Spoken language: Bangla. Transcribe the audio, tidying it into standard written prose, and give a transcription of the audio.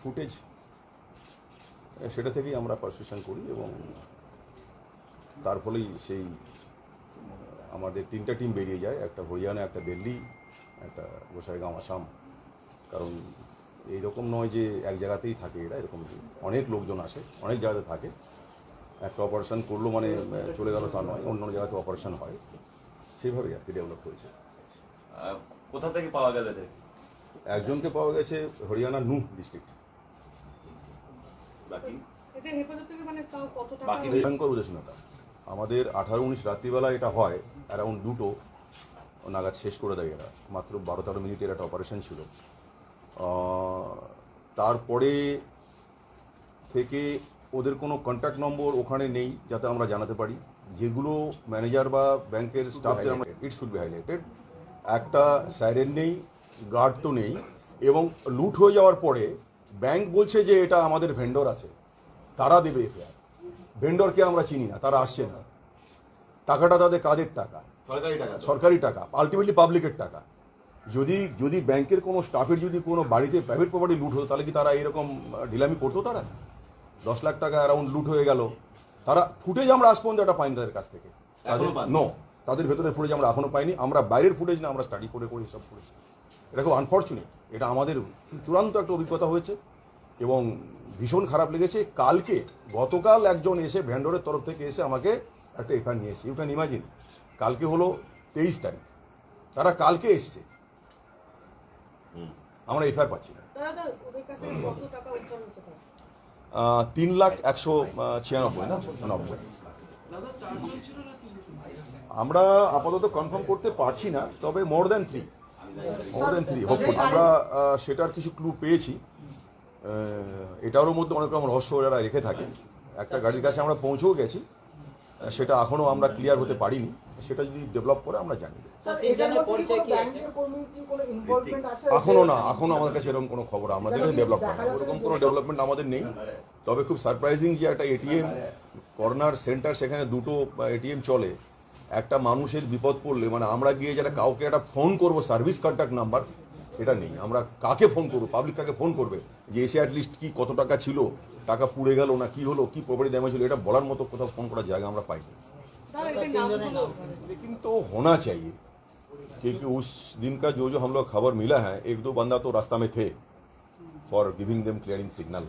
ফুটেজ সেটা থেকেই আমরা পারসেপশন করি এবং তার ফলেই সেই আমাদের তিনটা টিম বেরিয়ে যায়, একটা হরিয়ানা, একটা দিল্লি, একটা গোসাইগাঁও আসাম। কারণ এইরকম নয় যে এক জায়গাতেই থাকে এরা, এরকম অনেক লোকজন আসে, অনেক জায়গাতে থাকে। একটা অপারেশন করলো মানে চলে গেল তা নয়, অন্য অন্য জায়গাতে অপারেশন হয়, সেইভাবেই আর কি ডেভেলপ হয়েছে। কোথা থেকে পাওয়া গেল? একজনকে পাওয়া গেছে হরিয়ানা নূহ ডিস্ট্রিক্ট। ভয়ঙ্কর উদাসীনতা। আমাদের 18-19 রাত্রিবেলা এটা হয়, অ্যারাউন্ড 2টো নাগাদ শেষ করে দেয় এরা। মাত্র 12-13 মিনিটের একটা অপারেশন ছিল। তারপরে থেকে ওদের কোনো কন্ট্যাক্ট নম্বর ওখানে নেই যাতে আমরা জানাতে পারি। যেগুলো ম্যানেজার বা ব্যাংকের স্টাফদের আমরা ইট শুড বি হাইলাইটেড। একটা সাইরেন নেই, গার্ড তো নেই, এবং লুট হয়ে যাওয়ার পরে ব্যাংক বলছে যে এটা আমাদের ভেন্ডর আছে, তারা দেবে এফআইআর। ভেন্ডরকে আমরা চিনি না, তারা আসছে না। টাকাটা তাদের কাদের টাকা? সরকারি টাকা, আলটিমেটলি পাবলিকের টাকা। যদি ব্যাংকের কোনো স্টাফের যদি কোনো বাড়িতে প্রাইভেট প্রপার্টি লুট হতো তাহলে কি তারা এরকম ঢিলামি করতো? তারা 10 লাখ টাকা অ্যারাউন্ড লুট হয়ে গেল, তারা ফুটেজ আমরা আজ পর্যন্ত এটা পাইনি তাদের কাছ থেকে। তাদের ভেতরে ফুটেজ আমরা এখনো পাইনি। আমরা বাইরের ফুটেজ না, আমরা স্টাডি করে করে এসব করেছি। এটা খুব আনফর্চুনেট। এটা আমাদের চূড়ান্ত একটা অভিজ্ঞতা হয়েছে এবং ভীষণ খারাপ লেগেছে। গতকাল একজন এসে ভেন্ডরের তরফ থেকে এসে আমাকে একটা এফআইআর নিয়ে এসেছে। ইউ ক্যান ইমাজিন, কালকে হলো 23 তারিখ, তারা কালকে এসছে, আমরা এফআইআর পাচ্ছি না। 3,196,90। আমরা আপাতত কনফার্ম করতে পারছি না, তবে মোর দ্যান থ্রি হোপফুল। আমরা সেটার কিছু ক্লু পেয়েছি। এটারও মধ্যে অনেক রকম রহস্য এরা রেখে থাকে। একটা গাড়ির কাছে আমরা পৌঁছেও গেছি, সেটা এখনো আমরা ক্লিয়ার হতে পারিনি। সেটা যদি ডেভেলপ করে আমরা জানি। এখনো আমাদের কাছে এরকম কোনো খবর আমাদের কাছে ডেভেলপ হয় না, ওরকম কোনো ডেভেলপমেন্ট আমাদের নেই। তবে খুব সারপ্রাইজিং যে একটা এটিএম কর্নার সেন্টার, সেখানে 2টো এটিএম চলে। একটা মানুষের বিপদ পড়লে মানে আমরা গিয়ে যারা কাউকে একটা ফোন করবো, সার্ভিস কন্ট্যাক্ট নাম্বার এটা নেই। আমরা কাকে ফোন করবো? পাবলিক কাকে ফোন করবে যে এসে অ্যাটলিস্ট কি কত টাকা ছিল, টাকা পুড়ে গেল না কি হলো, কি প্রপার্টি ড্যামেজ হলো, এটা বলার মতো কোথাও ফোন করার জায়গা আমরা পাইনি। लेकिन तो होना चाहिए, क्योंकि उस दिन का जो हम लोग खबर मिला है, 1-2 बंदा तो रास्ता में थे for giving them clearing signal.